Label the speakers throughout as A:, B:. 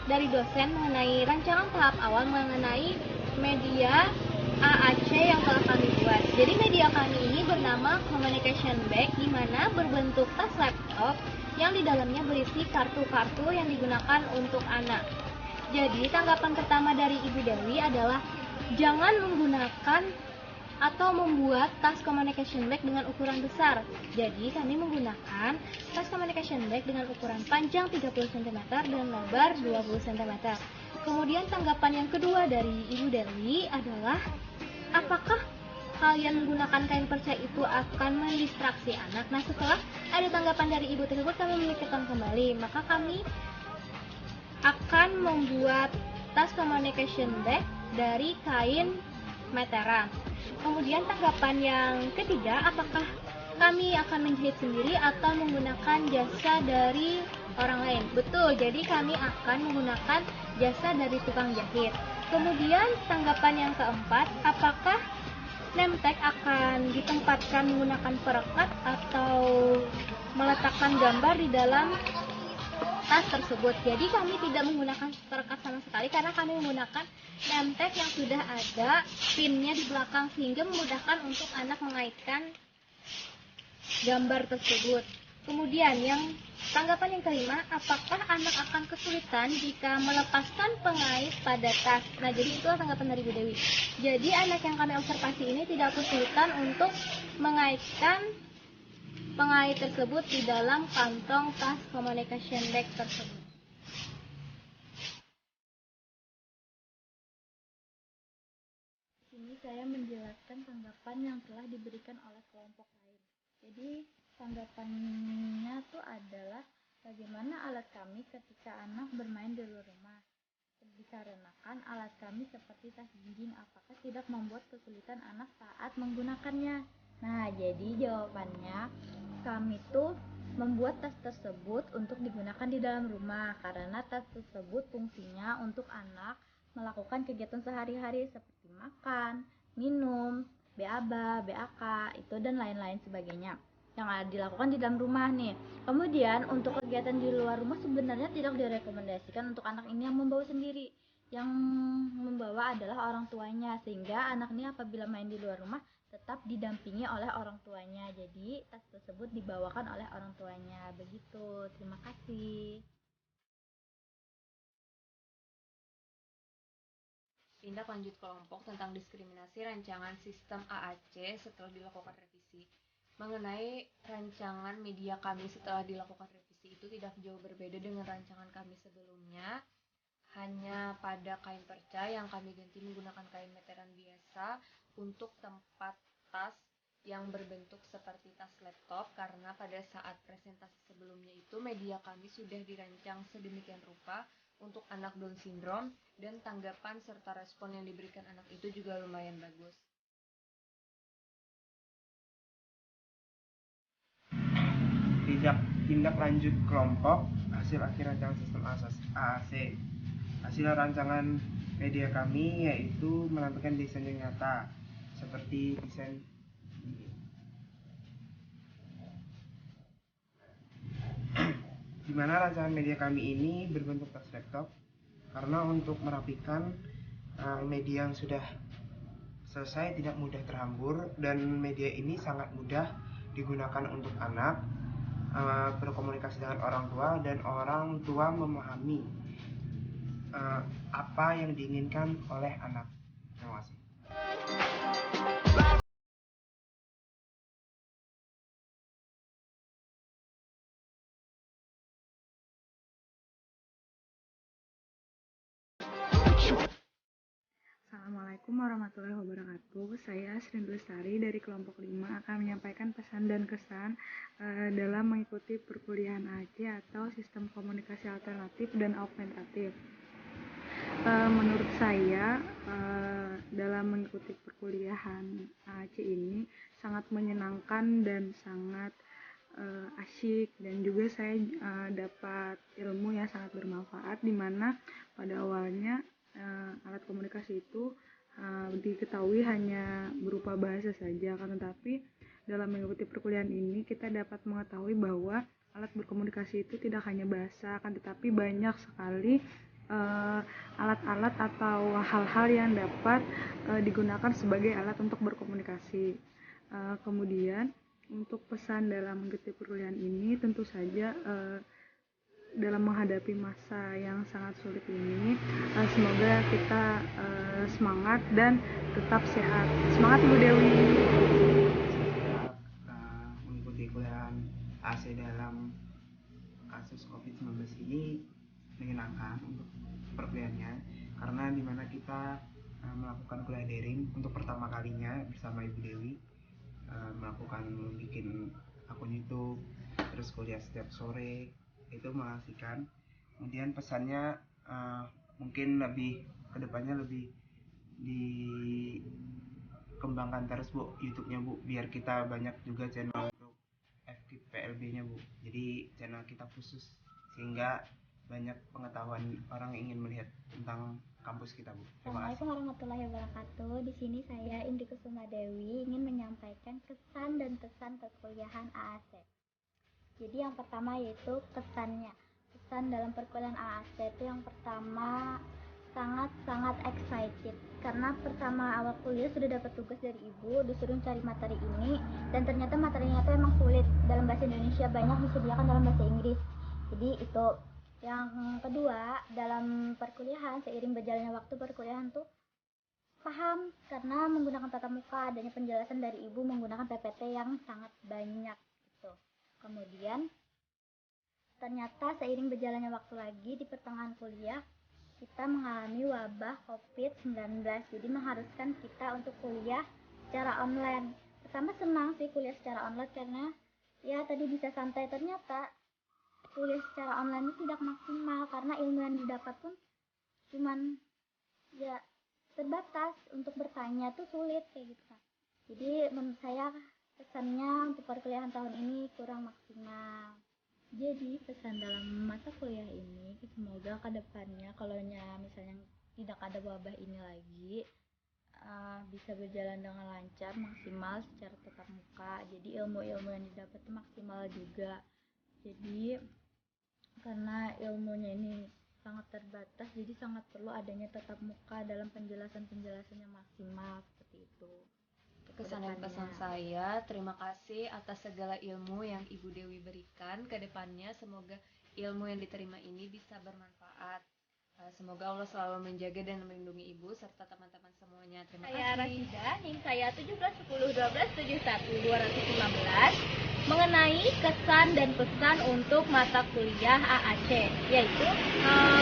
A: dari dosen mengenai rancangan tahap awal mengenai media AAC yang telah kami buat. Jadi media kami ini bernama Communication Bag, di mana berbentuk tas laptop yang di dalamnya berisi kartu-kartu yang digunakan untuk anak. Jadi tanggapan pertama dari Ibu Dewi adalah jangan menggunakan atau membuat tas communication bag dengan ukuran besar. Jadi kami menggunakan tas communication bag dengan ukuran panjang 30 cm dan lebar 20 cm. Kemudian tanggapan yang kedua dari Ibu Dewi adalah apakah kalian menggunakan kain perca itu akan mendistraksi anak? Nah, setelah ada tanggapan dari ibu tersebut, kami memikirkan kembali. Maka kami akan membuat tas communication bag dari kain meteran. Kemudian tanggapan yang ketiga, apakah kami akan menjahit sendiri atau menggunakan jasa dari orang lain? Betul, jadi kami akan menggunakan jasa dari tukang jahit. Kemudian tanggapan yang keempat, apakah name tag akan ditempatkan menggunakan perekat atau meletakkan gambar di dalam tas tersebut? Jadi kami tidak menggunakan perekat sama sekali karena kami menggunakan name tag yang sudah ada pinnya di belakang sehingga memudahkan untuk anak mengaitkan gambar tersebut. Kemudian yang tanggapan yang kelima, apakah anak akan kesulitan jika melepaskan pengait pada tas? Nah, jadi itulah tanggapan dari Bu Dewi. Jadi anak yang kami observasi ini tidak kesulitan untuk mengaitkan pengait tersebut di dalam kantong tas communication bag tersebut. Ini saya menjelaskan tanggapan yang telah diberikan oleh kelompok lain. Jadi tanggapannya tuh adalah bagaimana alat kami ketika anak bermain di luar rumah. Dikarenakan alat kami seperti tas jinjing, apakah tidak membuat kesulitan anak saat menggunakannya? Nah, jadi jawabannya kami tuh membuat tas tersebut untuk digunakan di dalam rumah karena tas tersebut fungsinya untuk anak melakukan kegiatan sehari-hari seperti makan, minum, BABA, BAK, itu dan lain-lain sebagainya yang dilakukan di dalam rumah nih. Kemudian untuk kegiatan di luar rumah sebenarnya tidak direkomendasikan untuk anak ini yang membawa sendiri. Yang membawa adalah orang tuanya, sehingga anak ini apabila main di luar rumah tetap didampingi oleh orang tuanya. Jadi tas tersebut dibawakan oleh orang tuanya. Begitu. Terima kasih.
B: Tindak lanjut kelompok tentang diskriminasi rancangan sistem AAC setelah dilakukan revisi. Mengenai rancangan media kami setelah dilakukan revisi itu tidak jauh berbeda dengan rancangan kami sebelumnya. Hanya pada kain perca yang kami ganti menggunakan kain meteran biasa untuk tempat tas yang berbentuk seperti tas laptop karena pada saat presentasi sebelumnya itu media kami sudah dirancang sedemikian rupa untuk anak Down syndrome dan tanggapan serta respon yang diberikan anak itu juga lumayan bagus.
C: Tindak lanjut kelompok hasil akhir rancangan sistem AAC. Hasil rancangan media kami yaitu menampilkan desain yang nyata seperti desain di mana rancangan media kami ini berbentuk tas laptop karena untuk merapikan media yang sudah selesai tidak mudah terhambur dan media ini sangat mudah digunakan untuk anak berkomunikasi dengan orang tua dan orang tua memahami apa yang diinginkan oleh anak. Terima kasih.
D: Assalamualaikum warahmatullahi wabarakatuh. Saya Srin Lestari dari kelompok 5 akan menyampaikan pesan dan kesan dalam mengikuti perkuliahan AC atau sistem komunikasi alternatif dan augmentatif. Menurut saya dalam mengikuti perkuliahan AC ini sangat menyenangkan dan sangat asyik, dan juga saya dapat ilmu yang sangat bermanfaat, di mana pada awalnya alat komunikasi itu diketahui hanya berupa bahasa saja, kan, tetapi dalam mengikuti perkuliahan ini kita dapat mengetahui bahwa alat berkomunikasi itu tidak hanya bahasa, kan, tetapi banyak sekali alat-alat atau hal-hal yang dapat digunakan sebagai alat untuk berkomunikasi. Kemudian untuk pesan dalam mengikuti perkuliahan ini tentu saja dalam menghadapi masa yang sangat sulit ini, semoga kita semangat dan tetap sehat. Semangat Ibu Dewi.
C: Mengikuti kuliahan AC dalam kasus COVID-19 ini menyenangkan untuk perkuliahannya, karena dimana kita melakukan kuliah daring untuk pertama kalinya bersama Ibu Dewi, melakukan bikin akun YouTube, terus kuliah setiap sore, itu mengasihkan. Kemudian pesannya mungkin lebih kedepannya lebih dikembangkan terus Bu YouTube-nya Bu, biar kita banyak juga channel untuk FKIP-PLB-nya Bu, jadi channel kita khusus sehingga banyak pengetahuan orang ingin melihat tentang kampus kita Bu. Terima kasih.
E: Assalamualaikum warahmatullahi wabarakatuh. Di sini saya Indi Kusuma Dewi ingin menyampaikan kesan dan pesan perkuliahan AAC. Jadi yang pertama yaitu kesannya. Kesan dalam perkuliahan AAC itu yang pertama sangat excited, karena pertama awal kuliah sudah dapat tugas dari ibu, disuruh cari materi ini, dan ternyata materinya itu emang sulit dalam bahasa Indonesia, banyak disediakan dalam bahasa Inggris. Jadi itu. Yang kedua, dalam perkuliahan, seiring berjalannya waktu perkuliahan tuh paham, karena menggunakan tatap muka, adanya penjelasan dari ibu menggunakan PPT yang sangat banyak gitu. Kemudian ternyata seiring berjalannya waktu lagi di pertengahan kuliah kita mengalami wabah COVID-19, jadi mengharuskan kita untuk kuliah secara online. Pertama senang sih kuliah secara online karena ya tadi bisa santai, ternyata kuliah secara online itu tidak maksimal karena ilmu yang didapat pun cuman ya terbatas, untuk bertanya tuh sulit kayak gitu kan. Jadi menurut saya pesannya untuk perkuliahan tahun ini kurang maksimal. Jadi pesan dalam masa kuliah ini semoga kedepannya kalau misalnya tidak ada wabah ini lagi bisa berjalan dengan lancar, maksimal secara tatap muka. Jadi ilmu-ilmu yang didapat itu maksimal juga. Jadi karena ilmunya ini sangat terbatas, jadi sangat perlu adanya tatap muka dalam penjelasan-penjelasan yang maksimal seperti itu.
B: Kesan dan pesan saya, terima kasih atas segala ilmu yang Ibu Dewi berikan. Ke depannya semoga ilmu yang diterima ini bisa bermanfaat. Semoga Allah selalu menjaga dan melindungi Ibu serta teman-teman semuanya. Terima kasih.
A: Saya Rasida, NIM saya 1710127115, mengenai kesan dan pesan untuk mata kuliah AAC, yaitu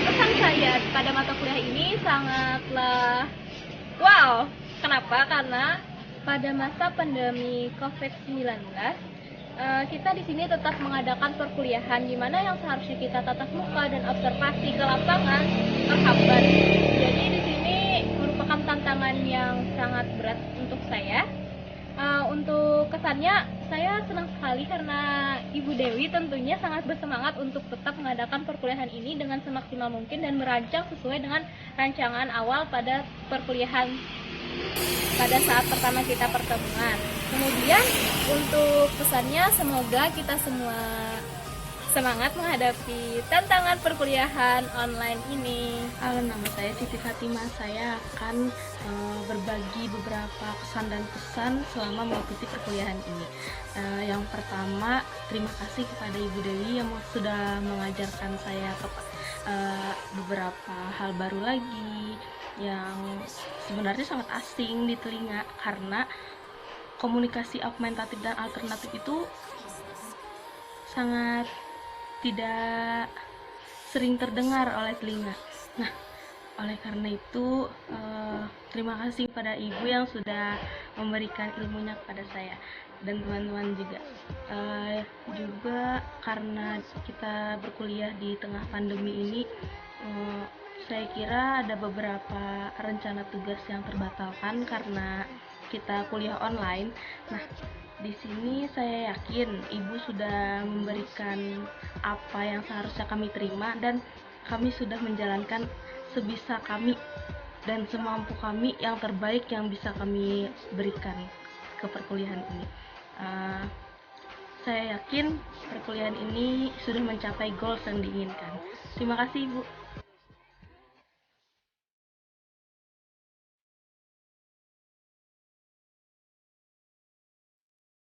A: pesan saya pada mata kuliah ini sangatlah wow. Kenapa? Karena pada masa pandemi COVID-19 kita di sini tetap mengadakan perkuliahan, di mana yang seharusnya kita tatap muka dan observasi ke lapangan terhambat. Jadi di sini merupakan tantangan yang sangat berat untuk saya. Untuk kesannya, saya senang sekali karena Ibu Dewi tentunya sangat bersemangat untuk tetap mengadakan perkuliahan ini dengan semaksimal mungkin dan merancang sesuai dengan rancangan awal pada perkuliahan pada saat pertama kita pertemuan. Kemudian untuk pesannya, semoga kita semua semangat menghadapi tantangan perkuliahan online ini.
F: Nama saya Siti Fatimah. Saya akan berbagi beberapa kesan dan pesan selama mengikuti perkuliahan ini. Yang pertama, terima kasih kepada Ibu Dewi yang sudah mengajarkan saya beberapa hal baru lagi yang sebenarnya sangat asing di telinga, karena komunikasi augmentatif dan alternatif itu sangat tidak sering terdengar oleh telinga. Nah, oleh karena itu terima kasih pada Ibu yang sudah memberikan ilmunya kepada saya dan teman-teman juga. Juga karena kita berkuliah di tengah pandemi ini, saya kira ada beberapa rencana tugas yang terbatalkan karena kita kuliah online. Nah, di sini saya yakin Ibu sudah memberikan apa yang seharusnya kami terima, dan kami sudah menjalankan sebisa kami dan semampu kami yang terbaik yang bisa kami berikan ke perkuliahan ini. Saya yakin perkuliahan ini sudah mencapai goals yang diinginkan. Terima kasih Ibu.